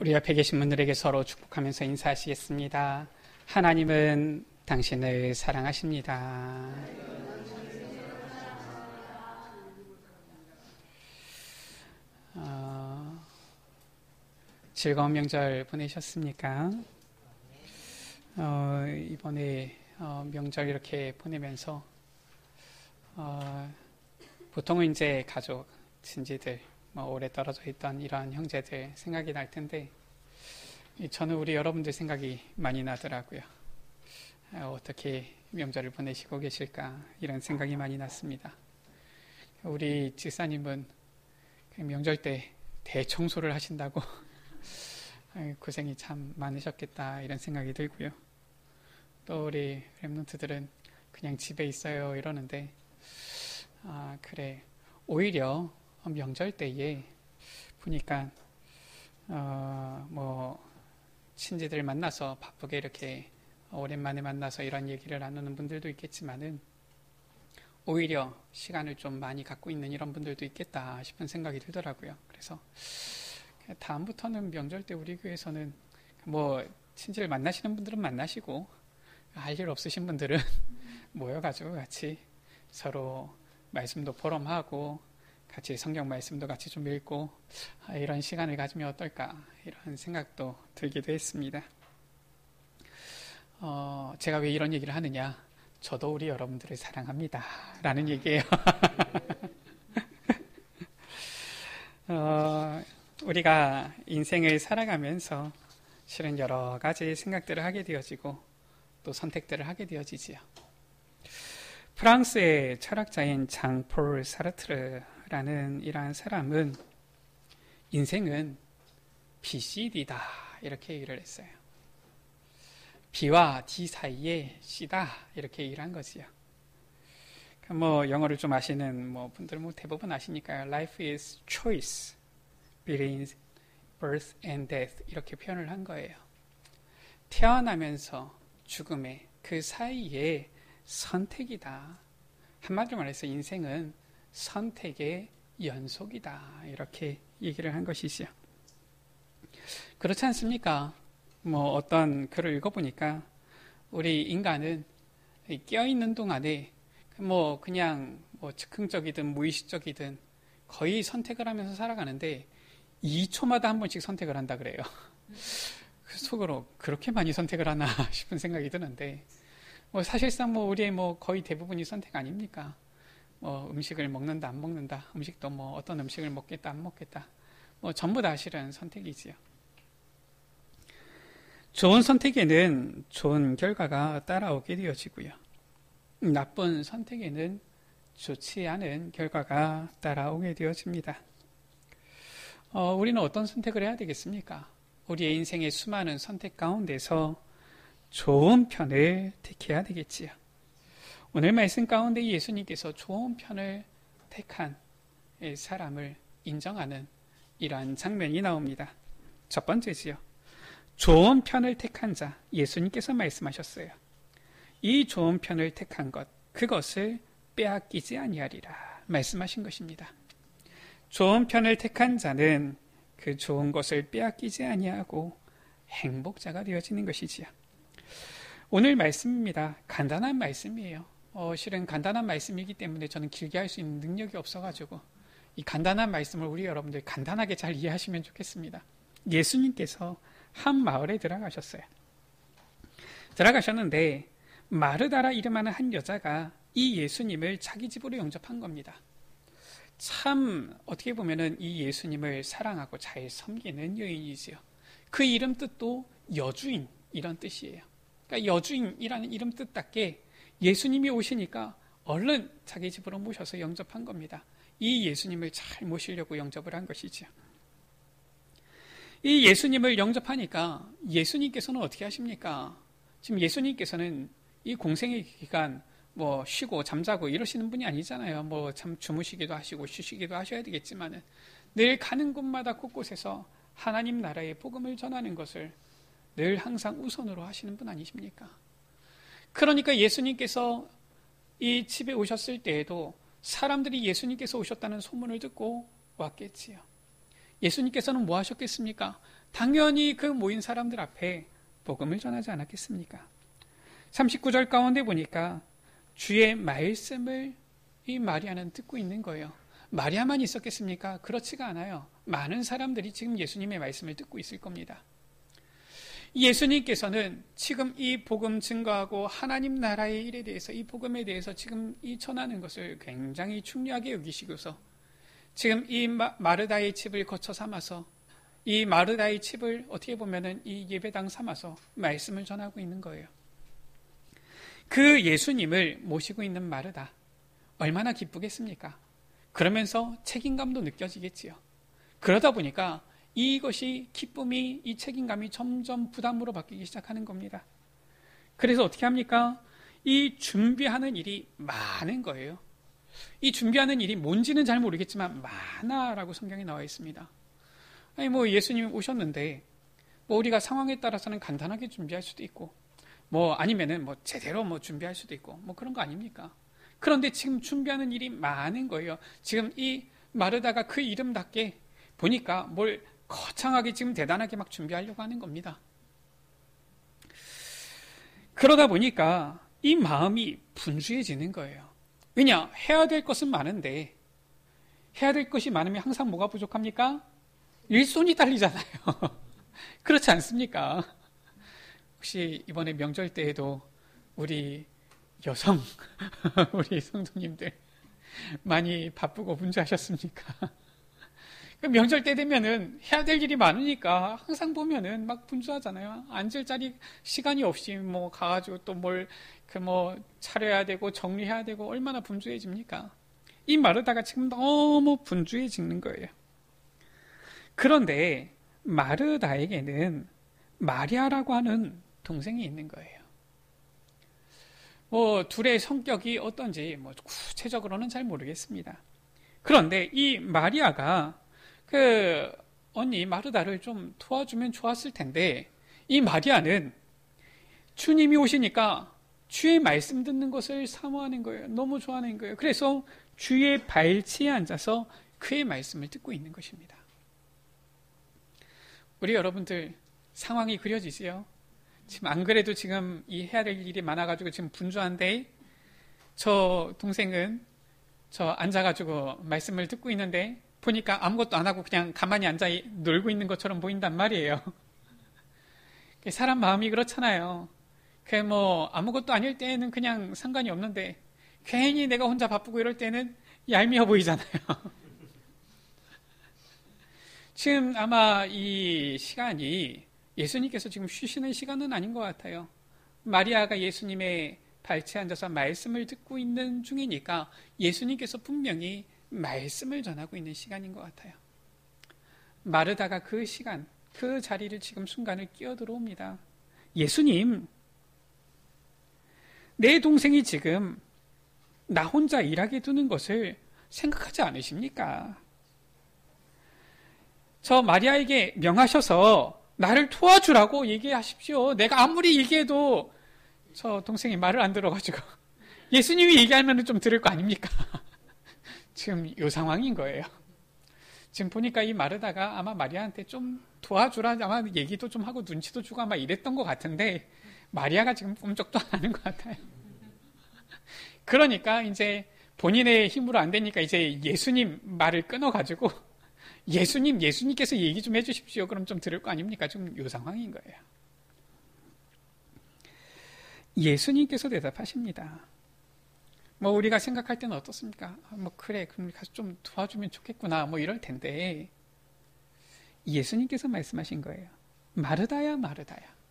우리 옆에 계신 분들에게 서로 축복하면서 인사하시겠습니다. 하나님은 당신을 사랑하십니다. 즐거운 명절 보내셨습니까? 이번에 명절 이렇게 보내면서 보통은 이제 가족, 친지들, 오래 떨어져 있던 이런 형제들 생각이 날 텐데 저는 우리 여러분들 생각이 많이 나더라고요. 어떻게 명절을 보내시고 계실까 이런 생각이 많이 났습니다. 우리 집사님은 명절 때 대청소를 하신다고 고생이 참 많으셨겠다 이런 생각이 들고요. 또 우리 랩런트들은 그냥 집에 있어요 이러는데 그래 오히려 명절 때에 보니까 친지들 만나서 바쁘게 이렇게 오랜만에 만나서 이런 얘기를 나누는 분들도 있겠지만은 오히려 시간을 좀 많이 갖고 있는 이런 분들도 있겠다 싶은 생각이 들더라고요. 그래서 다음부터는 명절 때 우리 교회에서는 친지를 만나시는 분들은 만나시고 할 일 없으신 분들은 모여가지고 같이 서로 말씀도 포럼하고 같이 성경 말씀도 같이 좀 읽고 이런 시간을 가지면 어떨까 이런 생각도 들기도 했습니다. 제가 왜 이런 얘기를 하느냐, 저도 우리 여러분들을 사랑합니다 라는 얘기예요. 우리가 인생을 살아가면서 실은 여러 가지 생각들을 하게 되어지고 또 선택들을 하게 되어지지요. 프랑스의 철학자인 장폴 사르트르라는 이러한 사람은 인생은 BCD다 이렇게 얘기를 했어요. B와 D 사이에 C다 이렇게 얘기를 한 거지요. 영어를 좀 아시는 분들은 대부분 아시니까요. Life is choice between birth and death 이렇게 표현을 한 거예요. 태어나면서 죽음의 그 사이에 선택이다. 한마디로 말해서 인생은 선택의 연속이다. 이렇게 얘기를 한 것이지요. 그렇지 않습니까? 어떤 글을 읽어보니까 우리 인간은 깨어있는 동안에 그냥 즉흥적이든 무의식적이든 거의 선택을 하면서 살아가는데 2초마다 한 번씩 선택을 한다 그래요. 그 속으로 그렇게 많이 선택을 하나 싶은 생각이 드는데 사실상 우리의 거의 대부분이 선택 아닙니까? 음식을 먹는다 안 먹는다, 음식도 어떤 음식을 먹겠다 안 먹겠다, 전부 다 실은 선택이지요. 좋은 선택에는 좋은 결과가 따라오게 되어지고요. 나쁜 선택에는 좋지 않은 결과가 따라오게 되어집니다. 우리는 어떤 선택을 해야 되겠습니까? 우리의 인생의 수많은 선택 가운데서 좋은 편을 택해야 되겠지요. 오늘 말씀 가운데 예수님께서 좋은 편을 택한 사람을 인정하는 이러한 장면이 나옵니다. 첫 번째지요. 좋은 편을 택한 자, 예수님께서 말씀하셨어요. 이 좋은 편을 택한 것, 그것을 빼앗기지 아니하리라 말씀하신 것입니다. 좋은 편을 택한 자는 그 좋은 것을 빼앗기지 아니하고 행복자가 되어지는 것이지요. 오늘 말씀입니다. 간단한 말씀이에요. 실은 간단한 말씀이기 때문에 저는 길게 할 수 있는 능력이 없어가지고 이 간단한 말씀을 우리 여러분들 간단하게 잘 이해하시면 좋겠습니다. 예수님께서 한 마을에 들어가셨어요. 들어가셨는데 마르다라 이름하는 한 여자가 이 예수님을 자기 집으로 영접한 겁니다. 참 어떻게 보면은 이 예수님을 사랑하고 잘 섬기는 여인이지요. 그 이름 뜻도 여주인 이런 뜻이에요. 그러니까 여주인이라는 이름 뜻답게 예수님이 오시니까 얼른 자기 집으로 모셔서 영접한 겁니다. 이 예수님을 잘 모시려고 영접을 한 것이죠. 이 예수님을 영접하니까 예수님께서는 어떻게 하십니까? 지금 예수님께서는 이 공생의 기간 쉬고 잠자고 이러시는 분이 아니잖아요. 참 주무시기도 하시고 쉬시기도 하셔야 되겠지만은 늘 가는 곳마다 곳곳에서 하나님 나라의 복음을 전하는 것을 늘 항상 우선으로 하시는 분 아니십니까? 그러니까 예수님께서 이 집에 오셨을 때에도 사람들이 예수님께서 오셨다는 소문을 듣고 왔겠지요. 예수님께서는 뭐 하셨겠습니까? 당연히 그 모인 사람들 앞에 복음을 전하지 않았겠습니까? 39절 가운데 보니까 주의 말씀을 이 마리아는 듣고 있는 거예요. 마리아만 있었겠습니까? 그렇지가 않아요. 많은 사람들이 지금 예수님의 말씀을 듣고 있을 겁니다. 예수님께서는 지금 이 복음 증거하고 하나님 나라의 일에 대해서, 이 복음에 대해서 지금 이 전하는 것을 굉장히 중요하게 여기시고서 지금 이 마르다의 집을 거쳐 삼아서, 이 마르다의 집을 어떻게 보면은 이 예배당 삼아서 말씀을 전하고 있는 거예요. 그 예수님을 모시고 있는 마르다, 얼마나 기쁘겠습니까? 그러면서 책임감도 느껴지겠지요. 그러다 보니까 이것이 기쁨이, 이 책임감이 점점 부담으로 바뀌기 시작하는 겁니다. 그래서 어떻게 합니까? 이 준비하는 일이 많은 거예요. 이 준비하는 일이 뭔지는 잘 모르겠지만 많아라고 성경에 나와 있습니다. 아니 뭐 예수님이 오셨는데 뭐 우리가 상황에 따라서는 간단하게 준비할 수도 있고 뭐 아니면은 뭐 제대로 뭐 준비할 수도 있고 뭐 그런 거 아닙니까? 그런데 지금 준비하는 일이 많은 거예요. 지금 이 마르다가 그 이름답게 보니까 뭘 거창하게 지금 대단하게 막 준비하려고 하는 겁니다. 그러다 보니까 이 마음이 분주해지는 거예요. 왜냐? 해야 될 것은 많은데 해야 될 것이 많으면 항상 뭐가 부족합니까? 일손이 딸리잖아요. 그렇지 않습니까? 혹시 이번에 명절 때에도 우리 여성, 우리 성도님들 많이 바쁘고 분주하셨습니까? 명절 때 되면은 해야 될 일이 많으니까 항상 보면은 막 분주하잖아요. 앉을 자리 시간이 없이 뭐 가가지고 또 뭘 차려야 되고 정리해야 되고 얼마나 분주해집니까? 이 마르다가 지금 너무 분주해지는 거예요. 그런데 마르다에게는 마리아라고 하는 동생이 있는 거예요. 뭐 둘의 성격이 어떤지 뭐 구체적으로는 잘 모르겠습니다. 그런데 이 마리아가 그 언니 마르다를 좀 도와주면 좋았을 텐데 이 마리아는 주님이 오시니까 주의 말씀 듣는 것을 사모하는 거예요. 너무 좋아하는 거예요. 그래서 주의 발치에 앉아서 그의 말씀을 듣고 있는 것입니다. 우리 여러분들 상황이 그려지세요? 지금 안 그래도 지금 이 해야 될 일이 많아가지고 지금 분주한데 저 동생은 저 앉아가지고 말씀을 듣고 있는데 보니까 아무것도 안 하고 그냥 가만히 앉아 놀고 있는 것처럼 보인단 말이에요. 사람 마음이 그렇잖아요. 아무것도 아닐 때는 그냥 상관이 없는데 괜히 내가 혼자 바쁘고 이럴 때는 얄미워 보이잖아요. 지금 아마 이 시간이 예수님께서 지금 쉬시는 시간은 아닌 것 같아요. 마리아가 예수님의 발치에 앉아서 말씀을 듣고 있는 중이니까 예수님께서 분명히 말씀을 전하고 있는 시간인 것 같아요. 마르다가 그 시간, 그 자리를 지금 순간을 끼어들어옵니다. 예수님, 내 동생이 지금 나 혼자 일하게 두는 것을 생각하지 않으십니까? 저 마리아에게 명하셔서 나를 도와주라고 얘기하십시오. 내가 아무리 얘기해도 저 동생이 말을 안 들어가지고 예수님이 얘기하면 좀 들을 거 아닙니까? 지금 이 상황인 거예요. 지금 보니까 이 마르다가 아마 마리아한테 좀 도와주라 아마 얘기도 좀 하고 눈치도 주고 아마 이랬던 것 같은데 마리아가 지금 꼼짝도 안 하는 것 같아요. 그러니까 이제 본인의 힘으로 안 되니까 이제 예수님 말을 끊어가지고 예수님께서 얘기 좀 해주십시오. 그럼 좀 들을 거 아닙니까? 지금 이 상황인 거예요. 예수님께서 대답하십니다. 뭐 우리가 생각할 때는 어떻습니까? 그래, 그럼 가서 좀 도와주면 좋겠구나. 뭐 이럴 텐데 예수님께서 말씀하신 거예요. 마르다야, 마르다야.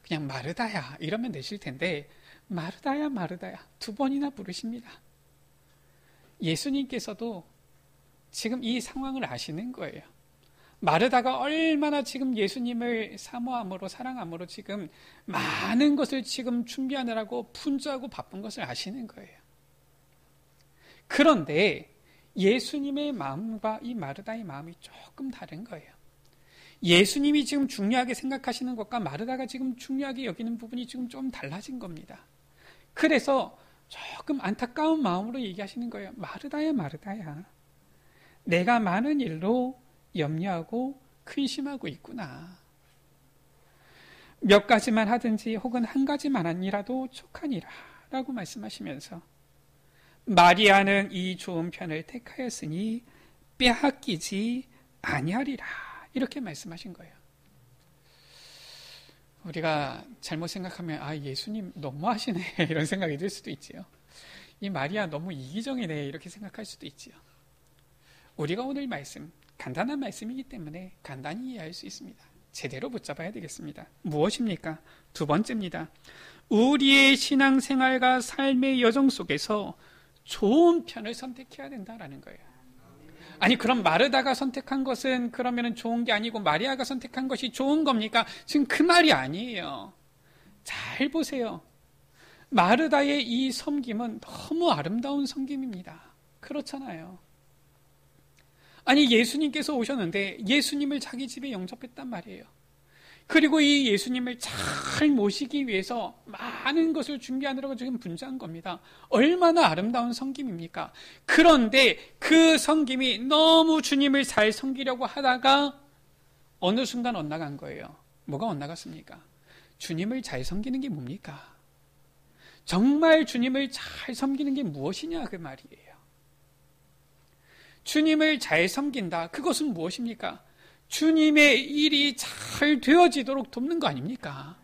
그냥 마르다야 이러면 되실 텐데 마르다야, 마르다야 두 번이나 부르십니다. 예수님께서도 지금 이 상황을 아시는 거예요. 마르다가 얼마나 지금 예수님을 사모함으로 사랑함으로 지금 많은 것을 지금 준비하느라고 분주하고 바쁜 것을 아시는 거예요. 그런데 예수님의 마음과 이 마르다의 마음이 조금 다른 거예요. 예수님이 지금 중요하게 생각하시는 것과 마르다가 지금 중요하게 여기는 부분이 지금 좀 달라진 겁니다. 그래서 조금 안타까운 마음으로 얘기하시는 거예요. 마르다야, 마르다야. 내가 많은 일로 염려하고 근심하고 있구나. 몇 가지만 하든지 혹은 한 가지만 하니라도 족하니라 라고 말씀하시면서 마리아는 이 좋은 편을 택하였으니 빼앗기지 아니하리라 이렇게 말씀하신 거예요. 우리가 잘못 생각하면 예수님 너무하시네 이런 생각이 들 수도 있지요. 이 마리아 너무 이기적이네 이렇게 생각할 수도 있지요. 우리가 오늘 말씀 간단한 말씀이기 때문에 간단히 이해할 수 있습니다. 제대로 붙잡아야 되겠습니다. 무엇입니까? 두 번째입니다. 우리의 신앙생활과 삶의 여정 속에서 좋은 편을 선택해야 된다라는 거예요. 아니 그럼 마르다가 선택한 것은 그러면 좋은 게 아니고 마리아가 선택한 것이 좋은 겁니까? 지금 그 말이 아니에요. 잘 보세요. 마르다의 이 섬김은 너무 아름다운 섬김입니다. 그렇잖아요. 아니 예수님께서 오셨는데 예수님을 자기 집에 영접했단 말이에요. 그리고 이 예수님을 잘 모시기 위해서 많은 것을 준비하느라고 지금 분주한 겁니다. 얼마나 아름다운 섬김입니까? 그런데 그 섬김이 너무 주님을 잘 섬기려고 하다가 어느 순간 엇나간 거예요. 뭐가 엇나갔습니까? 주님을 잘 섬기는 게 뭡니까? 정말 주님을 잘 섬기는 게 무엇이냐 그 말이에요. 주님을 잘 섬긴다. 그것은 무엇입니까? 주님의 일이 잘 되어지도록 돕는 거 아닙니까?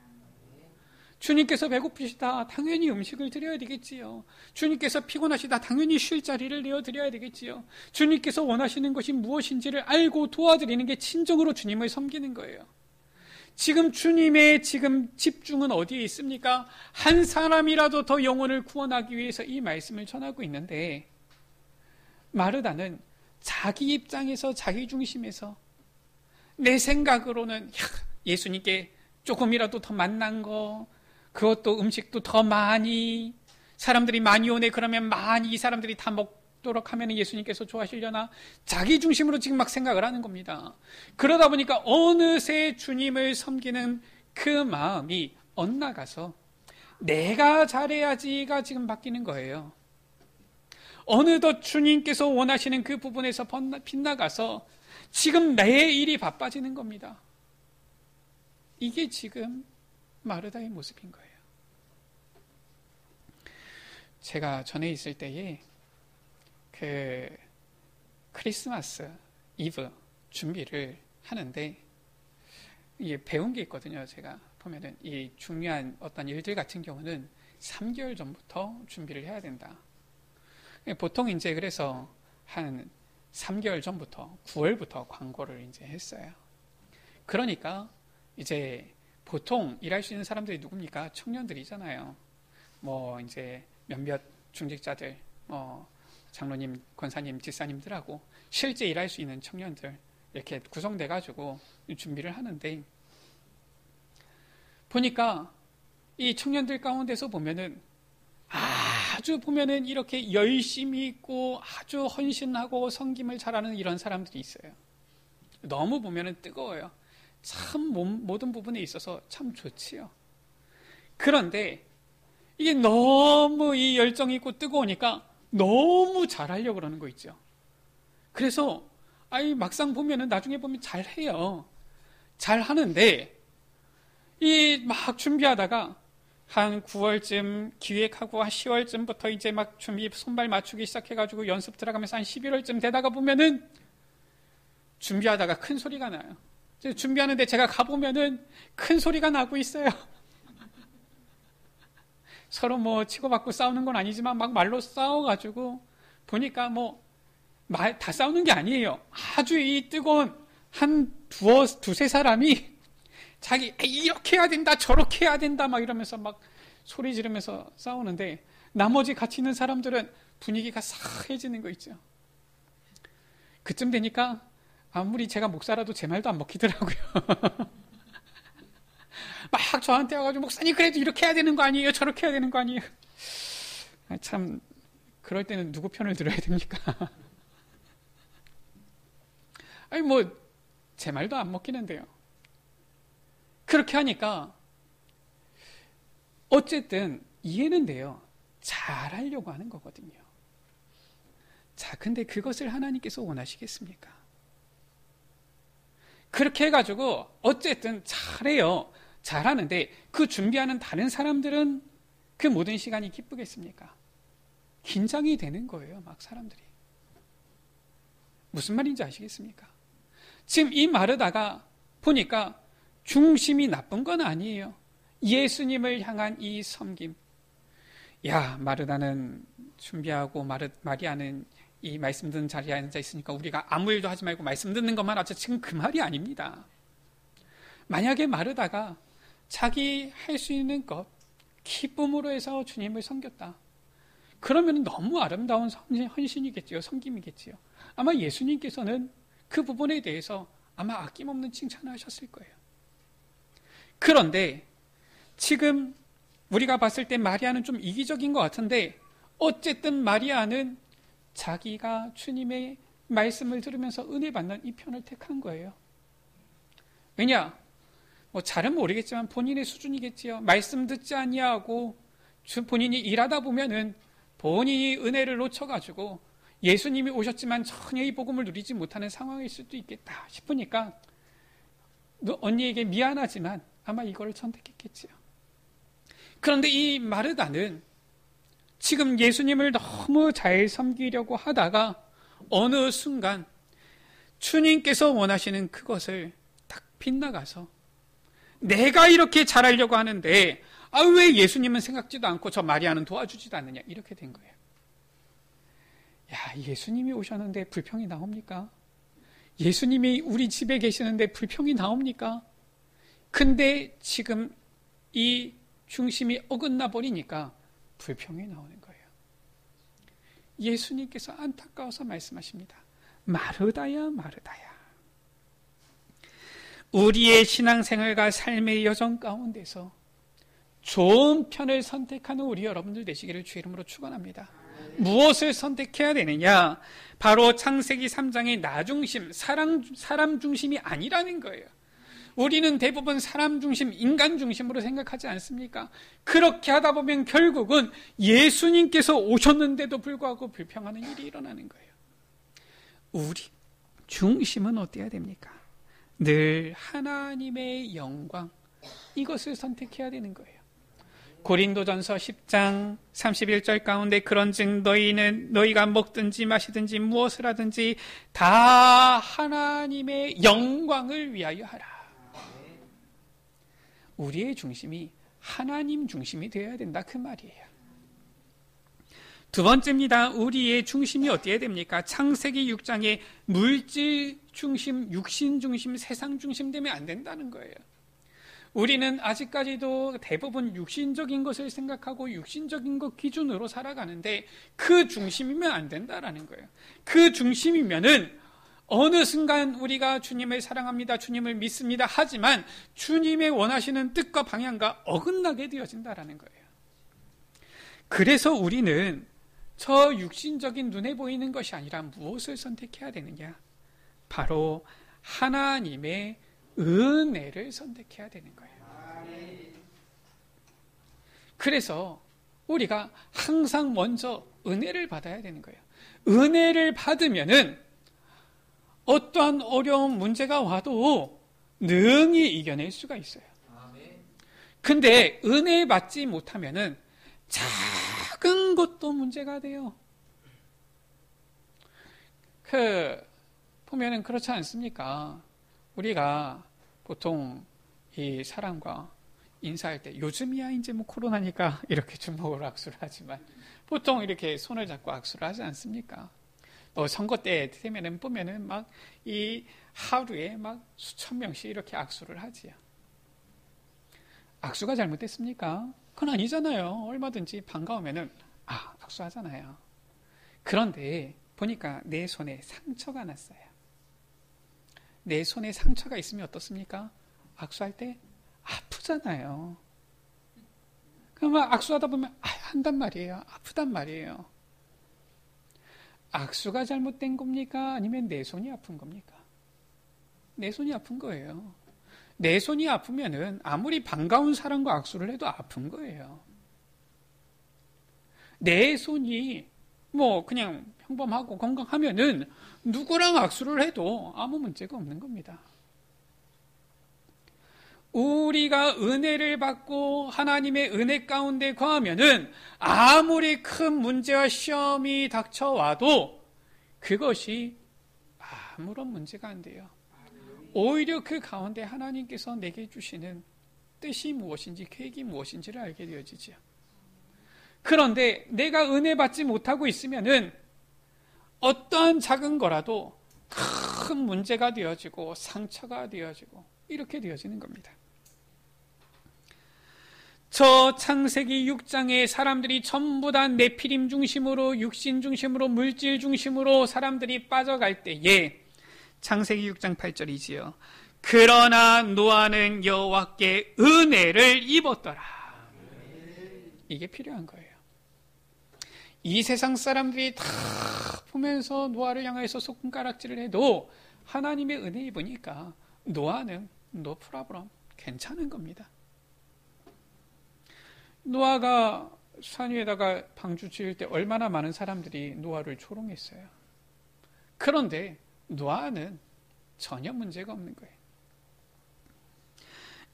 주님께서 배고프시다. 당연히 음식을 드려야 되겠지요. 주님께서 피곤하시다. 당연히 쉴 자리를 내어드려야 되겠지요. 주님께서 원하시는 것이 무엇인지를 알고 도와드리는 게 친정으로 주님을 섬기는 거예요. 지금 주님의 집중은 어디에 있습니까? 한 사람이라도 더 영혼을 구원하기 위해서 이 말씀을 전하고 있는데 마르다는 자기 입장에서 자기 중심에서 내 생각으로는 예수님께 조금이라도 더 만난 거, 그것도 음식도 더 많이, 사람들이 많이 오네 그러면 많이 이 사람들이 다 먹도록 하면 예수님께서 좋아하시려나? 자기 중심으로 지금 막 생각을 하는 겁니다. 그러다 보니까 어느새 주님을 섬기는 그 마음이 엇나가서 내가 잘해야지가 지금 바뀌는 거예요. 어느덧 주님께서 원하시는 그 부분에서 빗나가서 지금 내 일이 바빠지는 겁니다. 이게 지금 마르다의 모습인 거예요. 제가 전에 있을 때에 그 크리스마스 이브 준비를 하는데 이게 배운 게 있거든요. 제가 보면은 이 중요한 어떤 일들 같은 경우는 3개월 전부터 준비를 해야 된다. 보통 이제 그래서 한 3개월 전부터 9월부터 광고를 이제 했어요. 그러니까 이제 보통 일할 수 있는 사람들이 누굽니까? 청년들이잖아요. 뭐 이제 몇몇 중직자들, 장로님, 권사님, 집사님들하고 실제 일할 수 있는 청년들 이렇게 구성돼 가지고 준비를 하는데 보니까 이 청년들 가운데서 보면은 아주 보면은 이렇게 열심히 있고 아주 헌신하고 섬김을 잘하는 이런 사람들이 있어요. 너무 보면은 뜨거워요. 참 모든 부분에 있어서 참 좋지요. 그런데 이게 너무 이 열정이 있고 뜨거우니까 너무 잘하려고 그러는 거 있죠. 그래서 막상 보면은 나중에 보면 잘해요. 잘하는데 이 막 준비하다가 한 9월쯤 기획하고 한 10월쯤부터 이제 막 준비 손발 맞추기 시작해가지고 연습 들어가면서 한 11월쯤 되다가 보면은 준비하다가 큰 소리가 나요. 준비하는데 제가 가보면은 큰 소리가 나고 있어요. 서로 뭐 치고받고 싸우는 건 아니지만 막 말로 싸워가지고 보니까 다 싸우는 게 아니에요. 아주 이 뜨거운 한 두세 사람이 자기 이렇게 해야 된다 저렇게 해야 된다 막 이러면서 막 소리 지르면서 싸우는데 나머지 같이 있는 사람들은 분위기가 싸해지는 거 있죠. 그쯤 되니까 아무리 제가 목사라도 제 말도 안 먹히더라고요. 막 저한테 와가지고 목사님 그래도 이렇게 해야 되는 거 아니에요 저렇게 해야 되는 거 아니에요. 참 그럴 때는 누구 편을 들어야 됩니까? 제 말도 안 먹히는데요. 그렇게 하니까 어쨌든 이해는 돼요. 잘하려고 하는 거거든요. 자, 근데 그것을 하나님께서 원하시겠습니까? 그렇게 해가지고 어쨌든 잘해요. 잘하는데 그 준비하는 다른 사람들은 그 모든 시간이 기쁘겠습니까? 긴장이 되는 거예요. 막 사람들이. 무슨 말인지 아시겠습니까? 지금 이 마르다가 보니까 중심이 나쁜 건 아니에요. 예수님을 향한 이 섬김. 야, 마르다는 준비하고 마리아는 이 말씀 듣는 자리에 앉아 있으니까 우리가 아무 일도 하지 말고 말씀 듣는 것만 하자. 지금 그 말이 아닙니다. 만약에 마르다가 자기 할 수 있는 것, 기쁨으로 해서 주님을 섬겼다. 그러면 너무 아름다운 헌신이겠지요. 섬김이겠지요. 아마 예수님께서는 그 부분에 대해서 아마 아낌없는 칭찬을 하셨을 거예요. 그런데 지금 우리가 봤을 때 마리아는 좀 이기적인 것 같은데 어쨌든 마리아는 자기가 주님의 말씀을 들으면서 은혜 받는 이 편을 택한 거예요. 왜냐? 잘은 모르겠지만 본인의 수준이겠지요. 말씀 듣지 아니하고 본인이 일하다 보면은 본인이 은혜를 놓쳐가지고 예수님이 오셨지만 전혀 이 복음을 누리지 못하는 상황일 수도 있겠다 싶으니까 언니에게 미안하지만 아마 이걸 선택했겠지요. 그런데 이 마르다는 지금 예수님을 너무 잘 섬기려고 하다가 어느 순간 주님께서 원하시는 그것을 딱 빗나가서 내가 이렇게 잘하려고 하는데 왜 예수님은 생각지도 않고 저 마리아는 도와주지도 않느냐 이렇게 된 거예요. 야, 예수님이 오셨는데 불평이 나옵니까? 예수님이 우리 집에 계시는데 불평이 나옵니까? 근데 지금 이 중심이 어긋나 버리니까 불평이 나오는 거예요. 예수님께서 안타까워서 말씀하십니다. 마르다야, 마르다야. 우리의 신앙생활과 삶의 여정 가운데서 좋은 편을 선택하는 우리 여러분들 되시기를 주의 이름으로 축원합니다. 무엇을 선택해야 되느냐? 바로 창세기 3장의 나 중심, 사람 중심이 아니라는 거예요. 우리는 대부분 사람 중심, 인간 중심으로 생각하지 않습니까? 그렇게 하다 보면 결국은 예수님께서 오셨는데도 불구하고 불평하는 일이 일어나는 거예요. 우리 중심은 어때야 됩니까? 늘 하나님의 영광, 이것을 선택해야 되는 거예요. 고린도전서 10장 31절 가운데 그런즉 너희가 먹든지 마시든지 무엇을 하든지 다 하나님의 영광을 위하여 하라. 우리의 중심이 하나님 중심이 되어야 된다 그 말이에요. 두 번째입니다. 우리의 중심이 어떻게 됩니까? 창세기 6장에 물질 중심, 육신 중심, 세상 중심 되면 안 된다는 거예요. 우리는 아직까지도 대부분 육신적인 것을 생각하고 육신적인 것 기준으로 살아가는데 그 중심이면 안 된다라는 거예요. 그 중심이면은 어느 순간 우리가 주님을 사랑합니다, 주님을 믿습니다 하지만 주님의 원하시는 뜻과 방향과 어긋나게 되어진다라는 거예요. 그래서 우리는 저 육신적인 눈에 보이는 것이 아니라 무엇을 선택해야 되느냐? 바로 하나님의 은혜를 선택해야 되는 거예요. 그래서 우리가 항상 먼저 은혜를 받아야 되는 거예요. 은혜를 받으면은 어떠한 어려운 문제가 와도 능히 이겨낼 수가 있어요. 근데 은혜 받지 못하면은 작은 것도 문제가 돼요. 보면은 그렇지 않습니까? 우리가 보통 이 사람과 인사할 때 요즘이야 이제 뭐 코로나니까 이렇게 주먹으로 악수를 하지만 보통 이렇게 손을 잡고 악수를 하지 않습니까? 또 선거 때 되면은 보면은 막 이 하루에 막 수천 명씩 이렇게 악수를 하지요. 악수가 잘못됐습니까? 그건 아니잖아요. 얼마든지 반가우면은 악수하잖아요. 그런데 보니까 내 손에 상처가 났어요. 내 손에 상처가 있으면 어떻습니까? 악수할 때 아프잖아요. 그러면 악수하다 보면 한단 말이에요. 아프단 말이에요. 악수가 잘못된 겁니까? 아니면 내 손이 아픈 겁니까? 내 손이 아픈 거예요. 내 손이 아프면은 아무리 반가운 사람과 악수를 해도 아픈 거예요. 내 손이 뭐 그냥 평범하고 건강하면은 누구랑 악수를 해도 아무 문제가 없는 겁니다. 우리가 은혜를 받고 하나님의 은혜 가운데 거하면은 아무리 큰 문제와 시험이 닥쳐와도 그것이 아무런 문제가 안 돼요. 오히려 그 가운데 하나님께서 내게 주시는 뜻이 무엇인지 계획이 무엇인지를 알게 되어지죠. 그런데 내가 은혜 받지 못하고 있으면은 어떠한 작은 거라도 큰 문제가 되어지고 상처가 되어지고 이렇게 되어지는 겁니다. 저 창세기 6장에 사람들이 전부 다 네피림 중심으로, 육신 중심으로, 물질 중심으로 사람들이 빠져갈 때에 창세기 6장 8절이지요. 그러나 노아는 여호와께 은혜를 입었더라. 이게 필요한 거예요. 이 세상 사람들이 다 보면서 노아를 향해서 손가락질을 해도 하나님의 은혜 입으니까 노아는 no problem, 괜찮은 겁니다. 노아가 산 위에다가 방주 지을 때 얼마나 많은 사람들이 노아를 조롱했어요. 그런데 노아는 전혀 문제가 없는 거예요.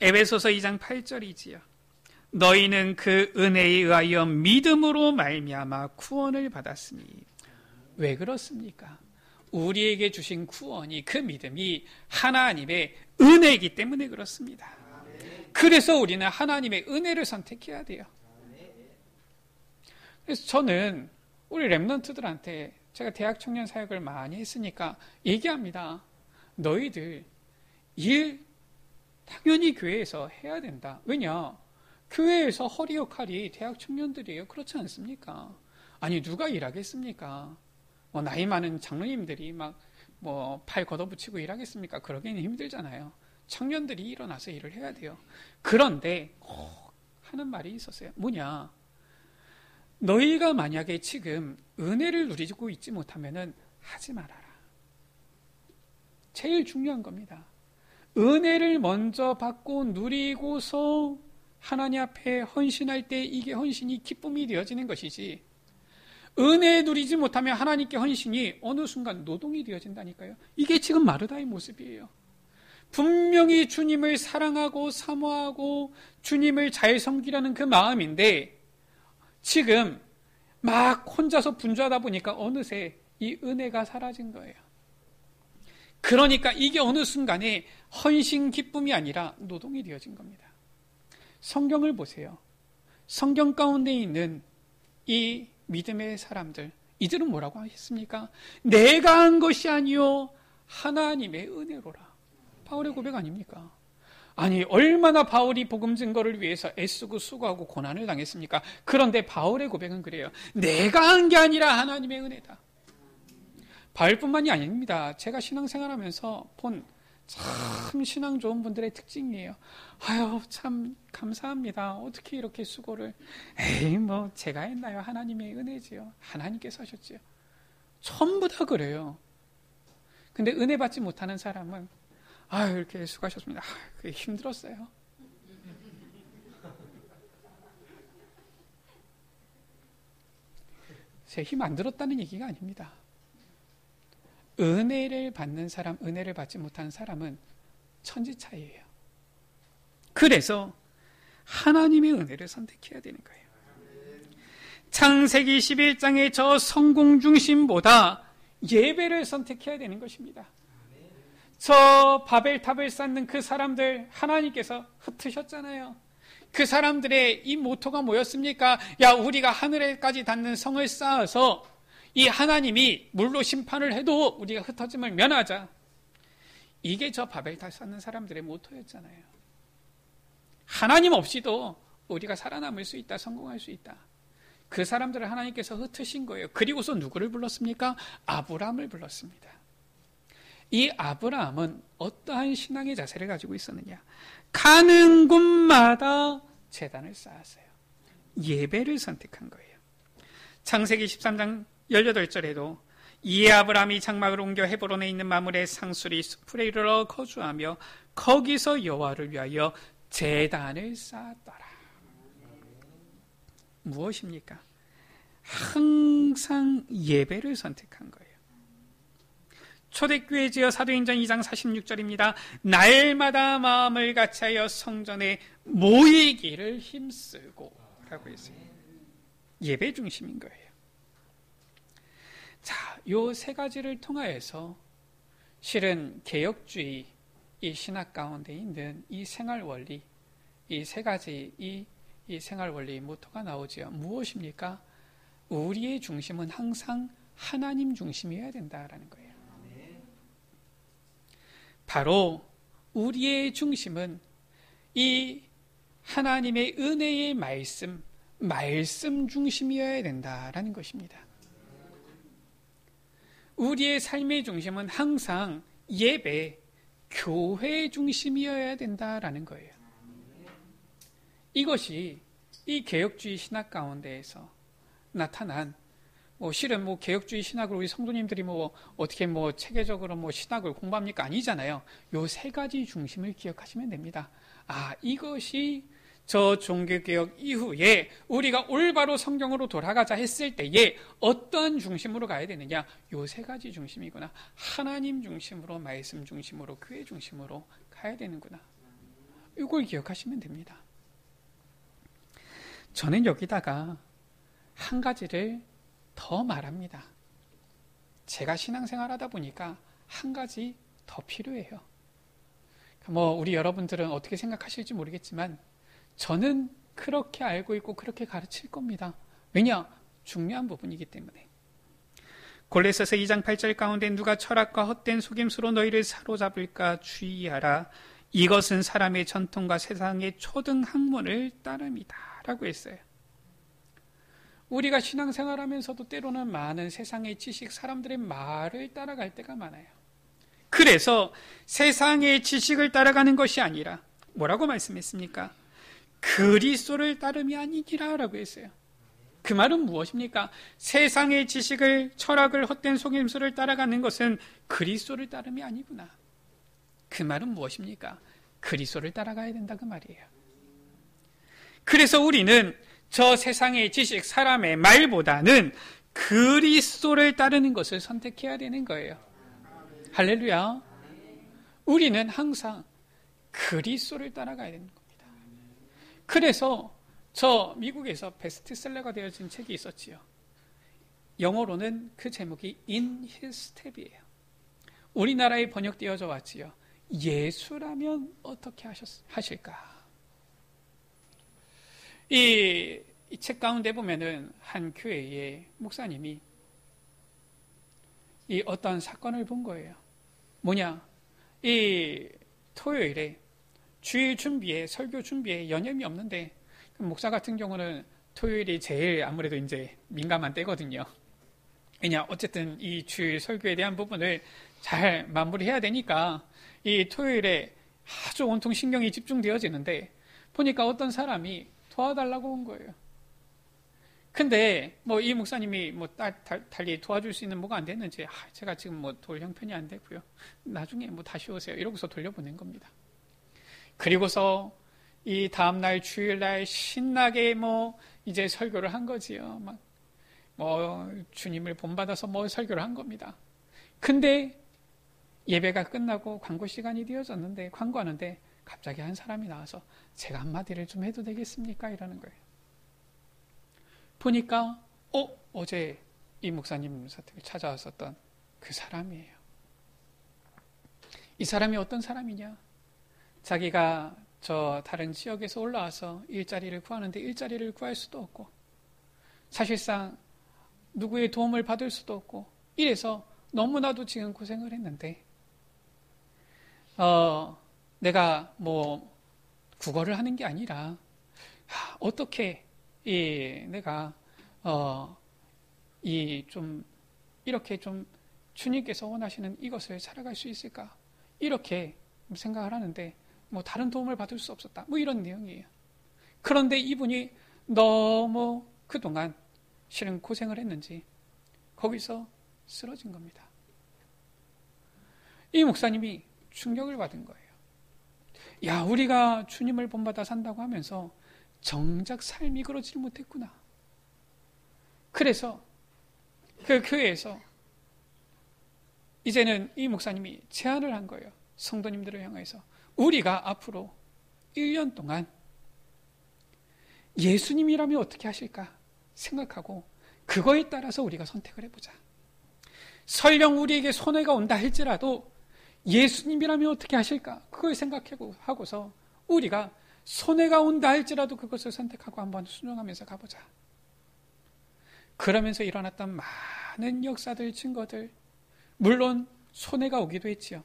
에베소서 2장 8절이지요. 너희는 그 은혜에 의하여 믿음으로 말미암아 구원을 받았으니. 왜 그렇습니까? 우리에게 주신 구원이, 그 믿음이 하나님의 은혜이기 때문에 그렇습니다. 그래서 우리는 하나님의 은혜를 선택해야 돼요. 그래서 저는 우리 랩런트들한테 제가 대학 청년 사역을 많이 했으니까 얘기합니다. 너희들 일 당연히 교회에서 해야 된다. 왜냐? 교회에서 허리 역할이 대학 청년들이에요. 그렇지 않습니까? 아니 누가 일하겠습니까? 나이 많은 장로님들이 막 팔 걷어붙이고 일하겠습니까? 그러기는 힘들잖아요. 청년들이 일어나서 일을 해야 돼요. 그런데 하는 말이 있었어요. 뭐냐? 너희가 만약에 지금 은혜를 누리고 있지 못하면은 하지 말아라. 제일 중요한 겁니다. 은혜를 먼저 받고 누리고서 하나님 앞에 헌신할 때 이게 헌신이 기쁨이 되어지는 것이지, 은혜 누리지 못하면 하나님께 헌신이 어느 순간 노동이 되어진다니까요. 이게 지금 마르다의 모습이에요. 분명히 주님을 사랑하고 사모하고 주님을 잘 섬기라는 그 마음인데 지금 막 혼자서 분주하다 보니까 어느새 이 은혜가 사라진 거예요. 그러니까 이게 어느 순간에 헌신 기쁨이 아니라 노동이 되어진 겁니다. 성경을 보세요. 성경 가운데 있는 이 믿음의 사람들, 이들은 뭐라고 하셨습니까? 내가 한 것이 아니요 하나님의 은혜로라. 바울의 고백 아닙니까? 아니 얼마나 바울이 복음 증거를 위해서 애쓰고 수고하고 고난을 당했습니까? 그런데 바울의 고백은 그래요. 내가 한 게 아니라 하나님의 은혜다. 바울뿐만이 아닙니다. 제가 신앙생활하면서 본 참 신앙 좋은 분들의 특징이에요. 아유 참 감사합니다. 어떻게 이렇게 수고를. 에이 제가 했나요? 하나님의 은혜지요. 하나님께서 하셨지요. 전부 다 그래요. 근데 은혜 받지 못하는 사람은 아유 이렇게 수고하셨습니다. 그게 힘들었어요. 제 힘 안 들었다는 얘기가 아닙니다. 은혜를 받는 사람, 은혜를 받지 못하는 사람은 천지 차이예요. 그래서 하나님의 은혜를 선택해야 되는 거예요. 창세기 11장의 저 성공 중심보다 예배를 선택해야 되는 것입니다. 저 바벨탑을 쌓는 그 사람들 하나님께서 흩으셨잖아요. 그 사람들의 이 모토가 뭐였습니까? 야, 우리가 하늘에까지 닿는 성을 쌓아서 이 하나님이 물로 심판을 해도 우리가 흩어짐을 면하자. 이게 저 바벨탑 쌓는 사람들의 모토였잖아요. 하나님 없이도 우리가 살아남을 수 있다, 성공할 수 있다. 그 사람들을 하나님께서 흩으신 거예요. 그리고서 누구를 불렀습니까? 아브라함을 불렀습니다. 이 아브라함은 어떠한 신앙의 자세를 가지고 있었느냐? 가는 곳마다 제단을 쌓았어요. 예배를 선택한 거예요. 창세기 13장 18절에도 이에 아브라함이 장막을 옮겨 헤브론에 있는 마므레 상수리 숲에 이르러 거주하며 거기서 여호와를 위하여 제단을 쌓았더라. 무엇입니까? 항상 예배를 선택한 거예요. 초대교회 지어 사도행전 2장 46절입니다. 날마다 마음을 같이하여 성전에 모이기를 힘쓰고 라고 했어요. 예배 중심인 거예요. 자, 요 세 가지를 통하여서 실은 개혁주의 이 신학 가운데 있는 이 생활 원리, 이 세 가지 이 생활 원리 모토가 나오지요. 무엇입니까? 우리의 중심은 항상 하나님 중심이어야 된다라는 거예요. 바로 우리의 중심은 이 하나님의 은혜의 말씀 중심이어야 된다라는 것입니다. 우리의 삶의 중심은 항상 예배, 교회 중심이어야 된다라는 거예요. 이것이 이 개혁주의 신학 가운데에서 나타난 실은 개혁주의 신학을 우리 성도님들이 어떻게 체계적으로 신학을 공부합니까? 아니잖아요. 요 세 가지 중심을 기억하시면 됩니다. 이것이 저 종교개혁 이후에 우리가 올바로 성경으로 돌아가자 했을 때에 어떠한 중심으로 가야 되느냐? 요 세 가지 중심이구나. 하나님 중심으로, 말씀 중심으로, 교회 중심으로 가야 되는구나. 이걸 기억하시면 됩니다. 저는 여기다가 한 가지를 더 말합니다. 제가 신앙생활 하다 보니까 한 가지 더 필요해요. 우리 여러분들은 어떻게 생각하실지 모르겠지만 저는 그렇게 알고 있고 그렇게 가르칠 겁니다. 왜냐? 중요한 부분이기 때문에. 골로새서 2장 8절 가운데 누가 철학과 헛된 속임수로 너희를 사로잡을까 주의하라. 이것은 사람의 전통과 세상의 초등 학문을 따름이다 라고 했어요. 우리가 신앙생활하면서도 때로는 많은 세상의 지식, 사람들의 말을 따라갈 때가 많아요. 그래서 세상의 지식을 따라가는 것이 아니라 뭐라고 말씀했습니까? 그리스도를 따름이 아니니라 라고 했어요. 그 말은 무엇입니까? 세상의 지식을, 철학을, 헛된 속임수를 따라가는 것은 그리스도를 따름이 아니구나. 그 말은 무엇입니까? 그리스도를 따라가야 된다 그 말이에요. 그래서 우리는 저 세상의 지식, 사람의 말보다는 그리스도를 따르는 것을 선택해야 되는 거예요. 할렐루야. 우리는 항상 그리스도를 따라가야 되는 겁니다. 그래서 저 미국에서 베스트셀러가 되어진 책이 있었지요. 영어로는 그 제목이 In His Step이에요. 우리나라에 번역되어져 왔지요. 예수라면 어떻게 하실까? 이 책 가운데 보면은 한 교회의 목사님이 이 어떤 사건을 본 거예요. 뭐냐? 이 토요일에 주일 준비에, 설교 준비에 여념이 없는데 목사 같은 경우는 토요일이 제일 아무래도 이제 민감한 때거든요. 왜냐? 어쨌든 이 주일 설교에 대한 부분을 잘 마무리해야 되니까 이 토요일에 아주 온통 신경이 집중되어지는데 보니까 어떤 사람이 도와달라고 온 거예요. 근데 이 목사님이 달리 도와줄 수 있는 뭐가 안 됐는지 제가 지금 돌 형편이 안 되고요. 나중에 다시 오세요. 이러고서 돌려보낸 겁니다. 그리고서 이 다음날 주일날 신나게 이제 설교를 한 거지요. 주님을 본받아서 설교를 한 겁니다. 근데 예배가 끝나고 광고 시간이 되어졌는데 광고하는데 갑자기 한 사람이 나와서 제가 한마디를 좀 해도 되겠습니까? 이러는 거예요. 보니까 어제 이 목사님 사택을 찾아왔었던 그 사람이에요. 이 사람이 어떤 사람이냐? 자기가 저 다른 지역에서 올라와서 일자리를 구하는데 일자리를 구할 수도 없고 사실상 누구의 도움을 받을 수도 없고 이래서 너무나도 지금 고생을 했는데 내가 국어를 하는 게 아니라 어떻게 내가 이렇게 좀 주님께서 원하시는 이것을 살아갈 수 있을까? 이렇게 생각을 하는데 다른 도움을 받을 수 없었다. 이런 내용이에요. 그런데 이분이 너무 그동안 실은 고생을 했는지 거기서 쓰러진 겁니다. 이 목사님이 충격을 받은 거예요. 야, 우리가 주님을 본받아 산다고 하면서 정작 삶이 그러질 못했구나. 그래서 그 교회에서 이제는 이 목사님이 제안을 한 거예요. 성도님들을 향해서. 우리가 앞으로 1년 동안 예수님이라면 어떻게 하실까 생각하고 그거에 따라서 우리가 선택을 해보자. 설령 우리에게 손해가 온다 할지라도 예수님이라면 어떻게 하실까? 그걸 생각하고서 우리가 손해가 온다 할지라도 그것을 선택하고 한번 순종하면서 가보자. 그러면서 일어났던 많은 역사들, 증거들, 물론 손해가 오기도 했지요.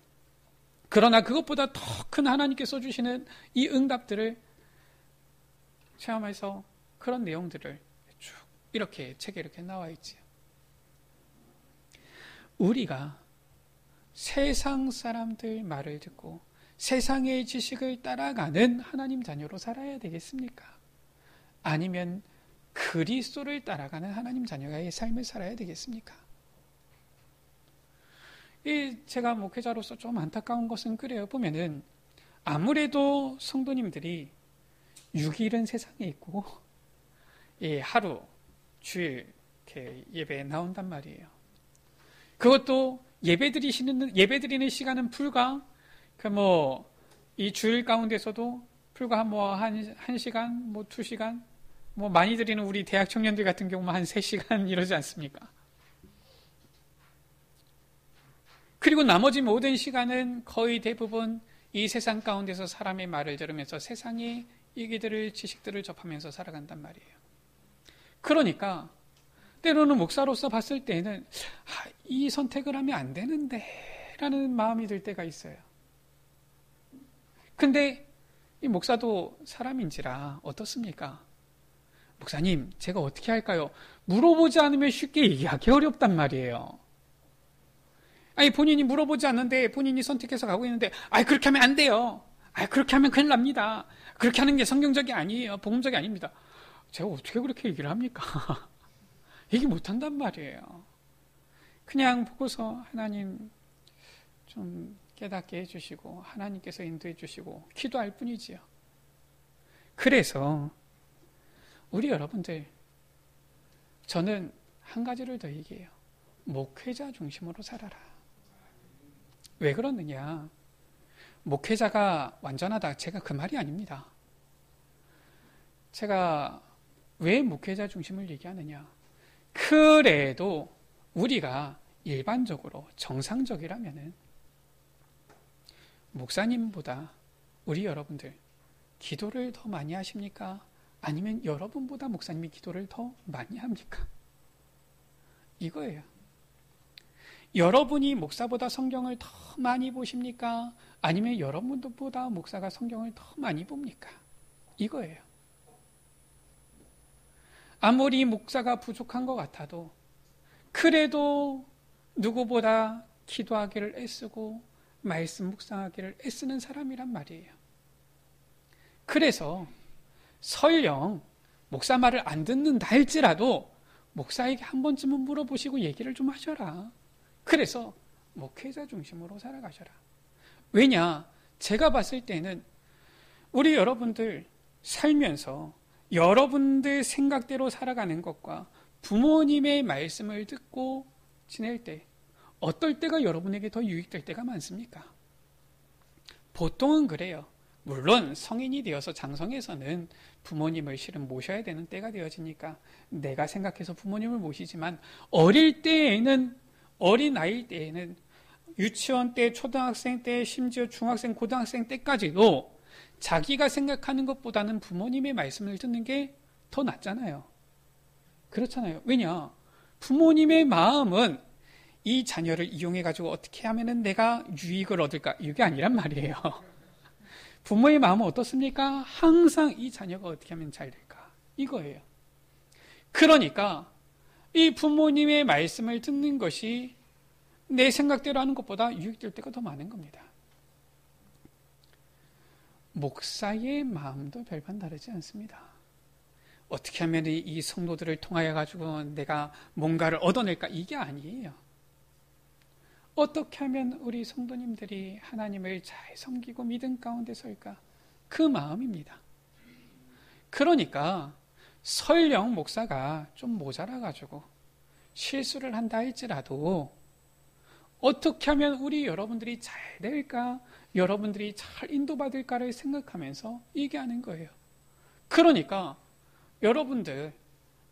그러나 그것보다 더 큰 하나님께서 주시는 이 응답들을 체험해서 그런 내용들을 쭉 이렇게 책에 이렇게 나와 있지요. 우리가 세상 사람들 말을 듣고 세상의 지식을 따라가는 하나님 자녀로 살아야 되겠습니까? 아니면 그리스도를 따라가는 하나님 자녀의 삶을 살아야 되겠습니까? 제가 목회자로서 좀 안타까운 것은 그래요. 보면은 아무래도 성도님들이 6일은 세상에 있고 하루 주일 이렇게 예배에 나온단 말이에요. 그것도 예배드리는 시간은 불과 이 주일 가운데서도 불과 한 시간, 2시간, 많이 드리는 우리 대학 청년들 같은 경우는 한 3시간 이러지 않습니까? 그리고 나머지 모든 시간은 거의 대부분 이 세상 가운데서 사람의 말을 들으면서 세상의 얘기들을, 지식들을 접하면서 살아간단 말이에요. 그러니까 때로는 목사로서 봤을 때는 이 선택을 하면 안 되는데 라는 마음이 들 때가 있어요. 근데 이 목사도 사람인지라 어떻습니까? 목사님, 제가 어떻게 할까요? 물어보지 않으면 쉽게 얘기하기 어렵단 말이에요. 본인이 물어보지 않는데 본인이 선택해서 가고 있는데 그렇게 하면 안 돼요. 그렇게 하면 큰일 납니다. 그렇게 하는 게 성경적이 아니에요. 복음적이 아닙니다. 제가 어떻게 그렇게 얘기를 합니까? 얘기 못한단 말이에요. 그냥 보고서 하나님 좀 깨닫게 해주시고 하나님께서 인도해 주시고 기도할 뿐이지요. 그래서 우리 여러분들, 저는 한 가지를 더 얘기해요. 목회자 중심으로 살아라. 왜 그러느냐? 목회자가 완전하다, 제가 그 말이 아닙니다. 제가 왜 목회자 중심을 얘기하느냐? 그래도 우리가 일반적으로 정상적이라면은 목사님보다 우리 여러분들 기도를 더 많이 하십니까? 아니면 여러분보다 목사님이 기도를 더 많이 합니까? 이거예요. 여러분이 목사보다 성경을 더 많이 보십니까? 아니면 여러분보다 목사가 성경을 더 많이 봅니까? 이거예요. 아무리 목사가 부족한 것 같아도 그래도 누구보다 기도하기를 애쓰고 말씀 묵상하기를 애쓰는 사람이란 말이에요. 그래서 설령 목사 말을 안 듣는다 할지라도 목사에게 한 번쯤은 물어보시고 얘기를 좀 하셔라. 그래서 목회자 중심으로 살아가셔라. 왜냐? 제가 봤을 때는 우리 여러분들 살면서 여러분들 생각대로 살아가는 것과 부모님의 말씀을 듣고 지낼 때 어떨 때가 여러분에게 더 유익될 때가 많습니까? 보통은 그래요. 물론 성인이 되어서 장성해서는 부모님을 실은 모셔야 되는 때가 되어지니까 내가 생각해서 부모님을 모시지만 어린 아이일 때에는 유치원 때, 초등학생 때, 심지어 중학생, 고등학생 때까지도 자기가 생각하는 것보다는 부모님의 말씀을 듣는 게 더 낫잖아요. 그렇잖아요. 왜냐? 부모님의 마음은 이 자녀를 이용해가지고 어떻게 하면은 내가 유익을 얻을까? 이게 아니란 말이에요. 부모의 마음은 어떻습니까? 항상 이 자녀가 어떻게 하면 잘 될까? 이거예요. 그러니까 이 부모님의 말씀을 듣는 것이 내 생각대로 하는 것보다 유익될 때가 더 많은 겁니다. 목사의 마음도 별반 다르지 않습니다. 어떻게 하면 이 성도들을 통하여 가지고 내가 뭔가를 얻어낼까? 이게 아니에요. 어떻게 하면 우리 성도님들이 하나님을 잘 섬기고 믿음 가운데 설까? 그 마음입니다. 그러니까 설령 목사가 좀 모자라가지고 실수를 한다 할지라도 어떻게 하면 우리 여러분들이 잘 될까? 여러분들이 잘 인도받을까를 생각하면서 얘기하는 거예요. 그러니까 여러분들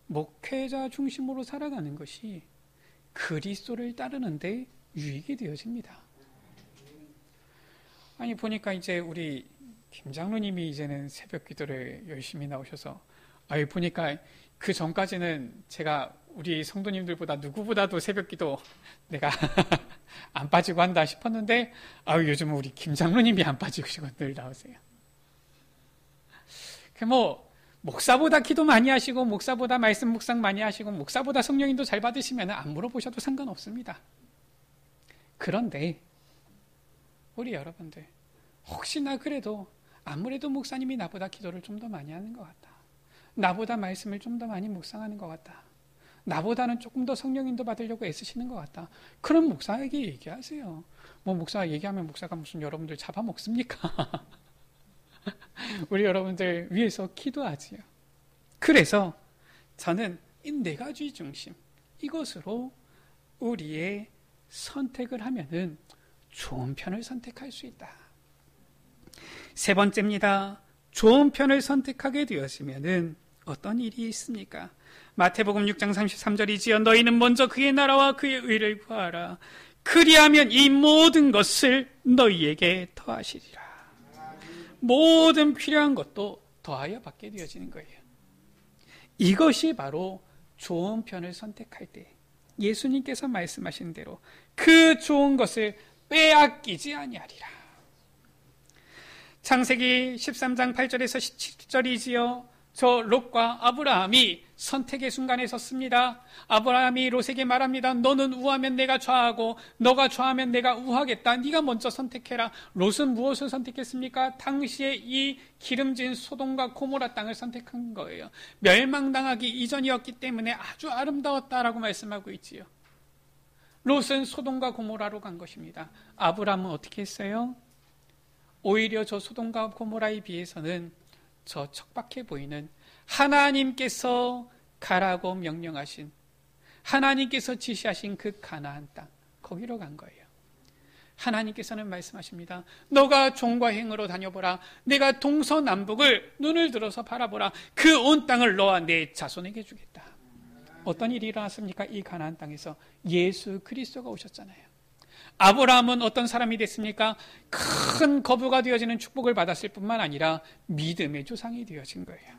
목회자 중심으로 살아가는 것이 그리스도를 따르는데 유익이 되어집니다. 아니 보니까 이제 우리 김 장로님이 이제는 새벽 기도를 열심히 나오셔서 보니까 그 전까지는 제가 우리 성도님들보다 누구보다도 새벽 기도 내가 안 빠지고 한다 싶었는데 요즘 우리 김 장로님이 안 빠지시고 늘 나오세요. 목사보다 기도 많이 하시고 목사보다 말씀 묵상 많이 하시고 목사보다 성령인도 잘 받으시면 안 물어보셔도 상관없습니다. 그런데 우리 여러분들 혹시나 그래도 아무래도 목사님이 나보다 기도를 좀 더 많이 하는 것 같다. 나보다 말씀을 좀 더 많이 묵상하는 것 같다. 나보다는 조금 더 성령인도 받으려고 애쓰시는 것 같다. 그럼 목사에게 얘기하세요. 목사가 얘기하면 목사가 무슨 여러분들 잡아먹습니까? 우리 여러분들 위해서 기도하지요. 그래서 저는 이 네 가지 중심 이것으로 우리의 선택을 하면은 좋은 편을 선택할 수 있다. 세 번째입니다. 좋은 편을 선택하게 되었으면은 어떤 일이 있습니까? 마태복음 6장 33절이지요. 너희는 먼저 그의 나라와 그의 의를 구하라. 그리하면 이 모든 것을 너희에게 더하시리라. 모든 필요한 것도 더하여 받게 되어지는 거예요. 이것이 바로 좋은 편을 선택할 때 예수님께서 말씀하신 대로 그 좋은 것을 빼앗기지 아니하리라. 창세기 13장 8절에서 17절이지요. 저 롯과 아브라함이 선택의 순간에 섰습니다. 아브라함이 롯에게 말합니다. 너는 우하면 내가 좌하고 너가 좌하면 내가 우하겠다. 네가 먼저 선택해라. 롯은 무엇을 선택했습니까? 당시에 이 기름진 소돔과 고모라 땅을 선택한 거예요. 멸망당하기 이전이었기 때문에 아주 아름다웠다라고 말씀하고 있지요. 롯은 소돔과 고모라로 간 것입니다. 아브라함은 어떻게 했어요? 오히려 저 소돔과 고모라에 비해서는 저 척박해 보이는 하나님께서 가라고 명령하신, 하나님께서 지시하신 그 가나안 땅, 거기로 간 거예요. 하나님께서는 말씀하십니다. 너가 종과 행으로 다녀보라. 내가 동서남북을 눈을 들어서 바라보라. 그 온 땅을 너와 내 자손에게 주겠다. 어떤 일이 일어났습니까? 이 가나안 땅에서 예수 그리스도가 오셨잖아요. 아브라함은 어떤 사람이 됐습니까? 큰 거부가 되어지는 축복을 받았을 뿐만 아니라 믿음의 조상이 되어진 거예요.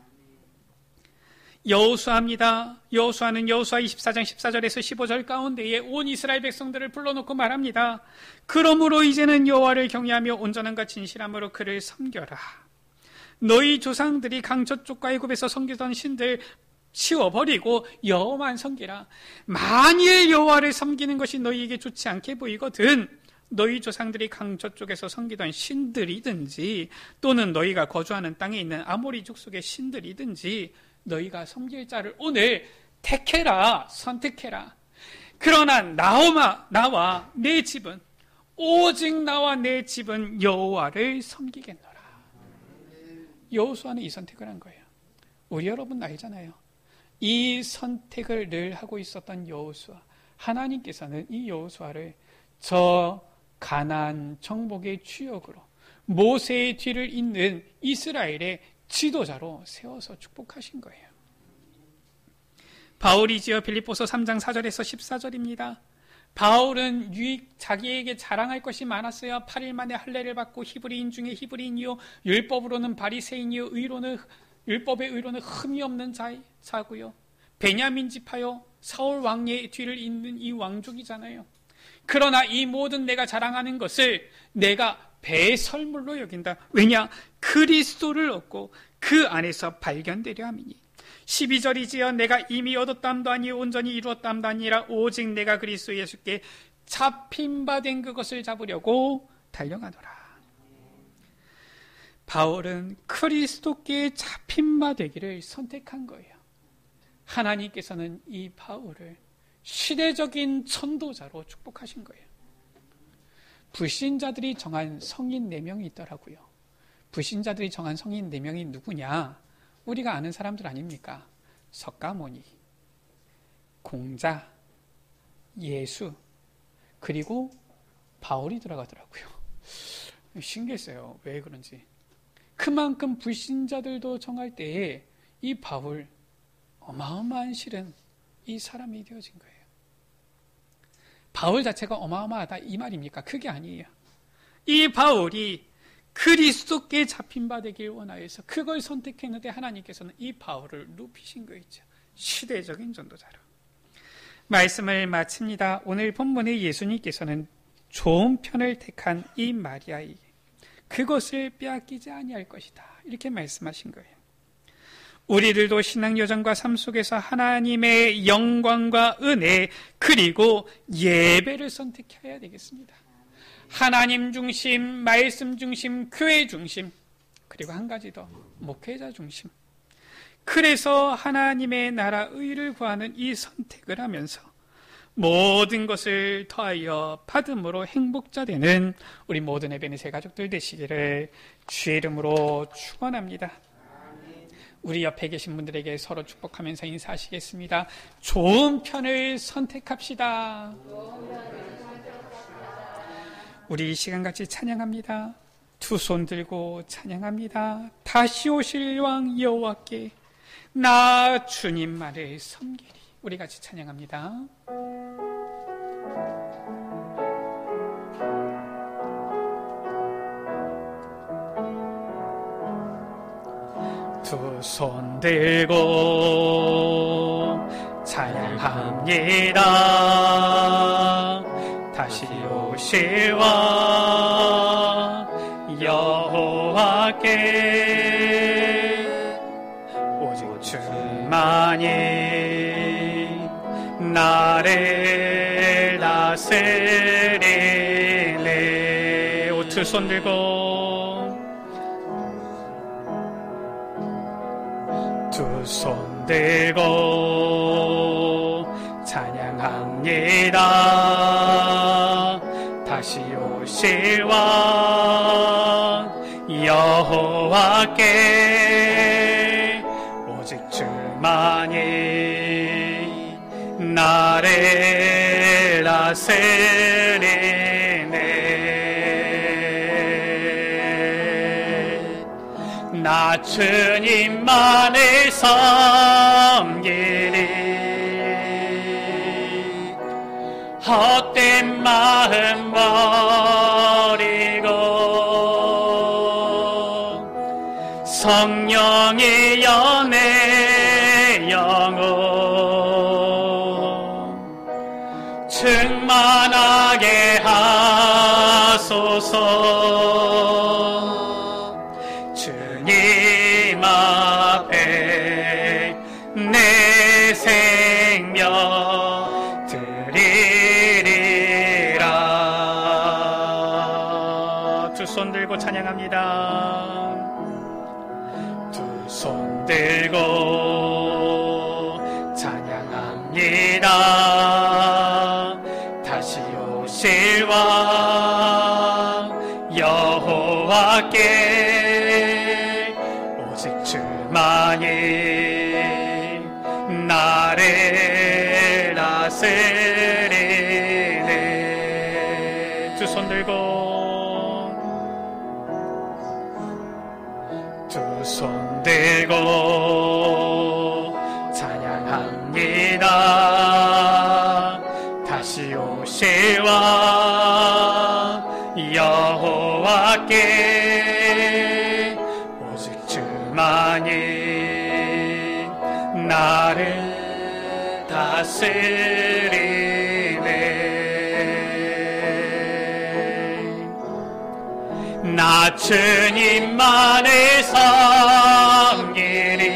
여호수아입니다. 여호수아는 여호수아 24장 14절에서 15절 가운데에 온 이스라엘 백성들을 불러놓고 말합니다. 그러므로 이제는 여호와를 경외하며 온전함과 진실함으로 그를 섬겨라. 너희 조상들이 강저쪽과 애굽에서 섬기던 신들 치워버리고 여호와만 섬기라. 만일 여호와를 섬기는 것이 너희에게 좋지 않게 보이거든 너희 조상들이 강저쪽에서 섬기던 신들이든지 또는 너희가 거주하는 땅에 있는 아모리 족속의 신들이든지 너희가 섬길 자를 오늘 택해라. 선택해라. 그러나 나와 내 집은 오직 나와 내 집은 여호와를 섬기겠노라. 여호수아는 이 선택을 한 거예요. 우리 여러분 알잖아요. 이 선택을 늘 하고 있었던 여호수아, 하나님께서는 이 여호수아를 저 가나안 정복의 주역으로 모세의 뒤를 잇는 이스라엘의 지도자로 세워서 축복하신 거예요. 바울이지요. 빌립보서 3장 4절에서 14절입니다. 바울은 자기에게 자랑할 것이 많았어요. 8일 만에 할례를 받고 히브리인 중에 히브리인이요 율법으로는 바리새인이요 율법의 의로는 흠이 없는 자고요. 베냐민 지파요 사울 왕의 뒤를 잇는 이 왕족이잖아요. 그러나 이 모든 내가 자랑하는 것을 내가 배설물로 여긴다. 왜냐? 그리스도를 얻고 그 안에서 발견되려 함이니. 12절이지요. 내가 이미 얻었담도 아니요 온전히 이루었담도 아니라 오직 내가 그리스도 예수께 잡힌 바 된 그것을 잡으려고 달려가노라. 바울은 그리스도께 잡힌 바 되기를 선택한 거예요. 하나님께서는 이 바울을 시대적인 천도자로 축복하신 거예요. 불신자들이 정한 성인 4명이 있더라고요. 불신자들이 정한 성인 4명이 누구냐? 우리가 아는 사람들 아닙니까? 석가모니, 공자, 예수, 그리고 바울이 들어가더라고요. 신기했어요. 왜 그런지. 그만큼 불신자들도 정할 때에 이 바울, 어마어마한 실은 이 사람이 되어진 거예요. 바울 자체가 어마어마하다 이 말입니까? 그게 아니에요. 이 바울이 그리스도께 잡힌 바 되길 원하여서 그걸 선택했는데 하나님께서는 이 바울을 높이신 거 있죠. 시대적인 전도자로. 말씀을 마칩니다. 오늘 본문에 예수님께서는 좋은 편을 택한 이 마리아에게 그것을 빼앗기지 아니할 것이다. 이렇게 말씀하신 거예요. 우리들도 신앙 여정과 삶 속에서 하나님의 영광과 은혜 그리고 예배를 선택해야 되겠습니다. 하나님 중심, 말씀 중심, 교회 중심, 그리고 한 가지 더, 목회자 중심. 그래서 하나님의 나라 의를 구하는 이 선택을 하면서 모든 것을 더하여 받음으로 행복자 되는 우리 모든 에베네셀 가족들 되시기를 주의 이름으로 축원합니다. 우리 옆에 계신 분들에게 서로 축복하면서 인사하시겠습니다. 좋은 편을 선택합시다. 우리 이 시간같이 찬양합니다. 두 손 들고 찬양합니다. 다시 오실 왕 여호와께 나 주님만을 섬기리. 우리 같이 찬양합니다. 두 손 들고 찬양합니다. 다시 오실 왕 여호와께 오직 주만이 나를 다스리네. 두 손 들고 두 손 들고 찬양합니다. 다시 오실 왕 여호와께 오직 주만이 나를 다스리네. 나 주님만을 섬기리. 헛된 마음 버리고 성령의 연애 영혼 충만하게 하소서. 주님 앞에 내 생명 두 손 들고 찬양합니다. 두 손 들고 찬양합니다. 다시 오실 왕 여호와께 오직 주만이 나를 다스리네. 두 손 들고 두 손 들고 찬양합니다. 다시 오실 왕 여호와께 오직 주만이 나를 다스리네. 나 주님만을 섬기리.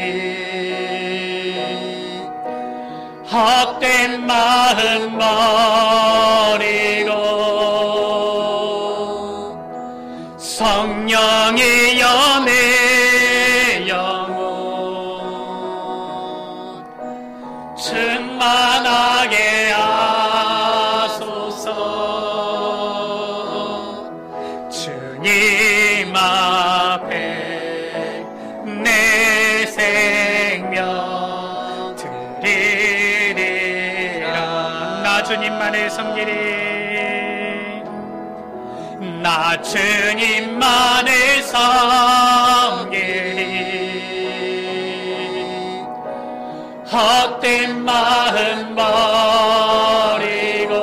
헛된 마음 버리고 성령의 연애 영혼 충만하게 하소서. 주님 앞에 내 생명 드리리라. 나 주님만을 섬기리. 나 주님만을 섬기리. 헛된 마음 버리고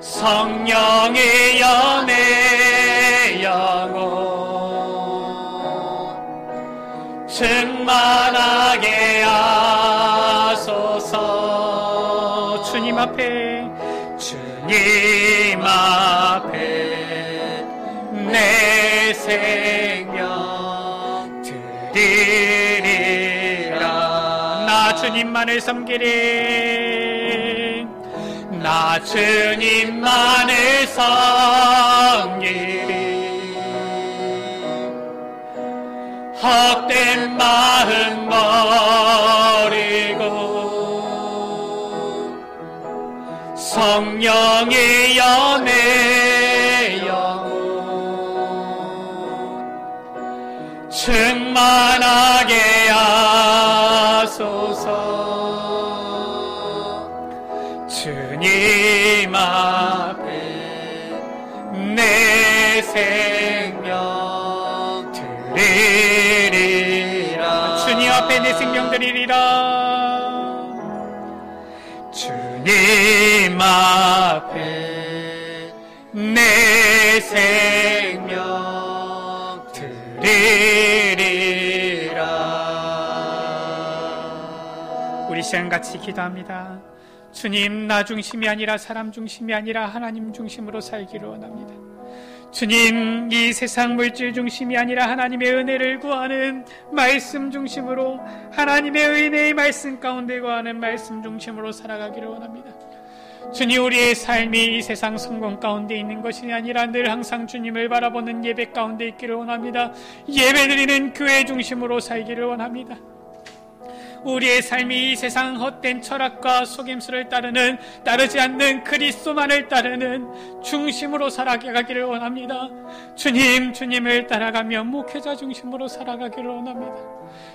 성령의 연애 영혼 충만하게 하소서. 주님 앞에 내 생명 드리리라. 나 주님만을 섬기리. 나 주님만을 섬기리. 헛된 마음 버리고 성령의 연애 영혼 충만하게 하소서. 주님 앞에 내 생명 드리리라. 주님 앞에 내 생명 드리리라. 주님 앞에 내 생명 드리리라. 우리 시간 같이 기도합니다. 주님, 나 중심이 아니라 사람 중심이 아니라 하나님 중심으로 살기를 원합니다. 주님, 이 세상 물질 중심이 아니라 하나님의 은혜를 구하는 말씀 중심으로, 하나님의 은혜의 말씀 가운데 구하는 말씀 중심으로 살아가기를 원합니다. 주님, 우리의 삶이 이 세상 성공 가운데 있는 것이 아니라 늘 항상 주님을 바라보는 예배 가운데 있기를 원합니다. 예배드리는 교회 중심으로 살기를 원합니다. 우리의 삶이 이 세상 헛된 철학과 속임수를 따르지 않는 그리스도만을 따르는 중심으로 살아가기를 원합니다. 주님을 따라가며 목회자 중심으로 살아가기를 원합니다.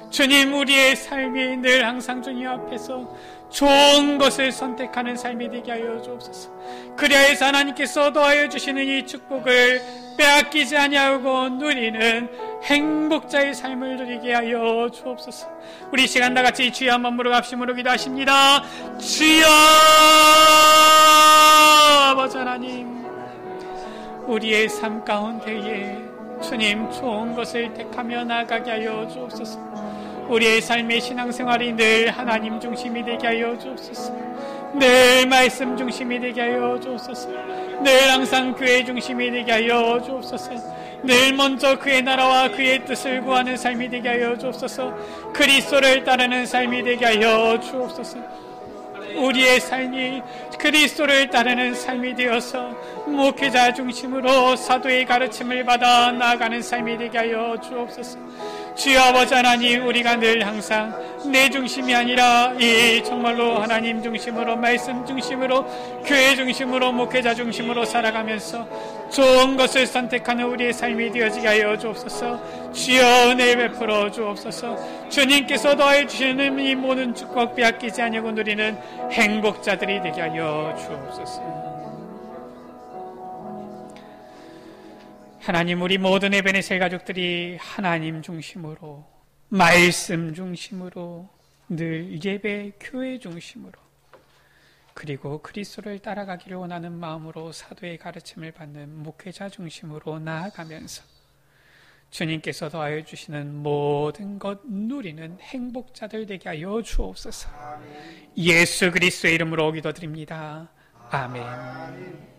주님, 우리의 삶이 늘 항상 주님 앞에서 좋은 것을 선택하는 삶이 되게 하여 주옵소서. 그리하여서 하나님께서 더하여 주시는 이 축복을 빼앗기지 아니하고 누리는 행복자의 삶을 누리게 하여 주옵소서. 우리 시간 다 같이 주여 한번 부르갑심으로 기도하십니다. 주여 아버지 하나님, 우리의 삶 가운데에 주님 좋은 것을 택하며 나아가게 하여 주옵소서. 우리의 삶의 신앙생활이 늘 하나님 중심이 되게 하여 주옵소서. 늘 말씀 중심이 되게 하여 주옵소서. 늘 항상 교회 중심이 되게 하여 주옵소서. 늘 먼저 그의 나라와 그의 뜻을 구하는 삶이 되게 하여 주옵소서. 그리스도를 따르는 삶이 되게 하여 주옵소서. 우리의 삶이 그리스도를 따르는 삶이 되어서 목회자 중심으로 사도의 가르침을 받아 나아가는 삶이 되게 하여 주옵소서. 주여 아버지 하나님, 우리가 늘 항상 내 중심이 아니라 이 정말로 하나님 중심으로, 말씀 중심으로, 교회 중심으로, 목회자 중심으로 살아가면서 좋은 것을 선택하는 우리의 삶이 되어지게 하여 주옵소서. 주여 은혜 베풀어 주옵소서. 주님께서 더해 주시는 이 모든 축복 빼앗기지 아니하고 누리는 행복자들이 되게 하여 주옵소서. 하나님, 우리 모든 에베네셀 가족들이 하나님 중심으로, 말씀 중심으로, 늘 예배, 교회 중심으로, 그리고 그리스도를 따라가기를 원하는 마음으로 사도의 가르침을 받는 목회자 중심으로 나아가면서 주님께서 더하여 주시는 모든 것 누리는 행복자들 되게 하여 주옵소서. 예수 그리스도의 이름으로 기도드립니다. 아멘.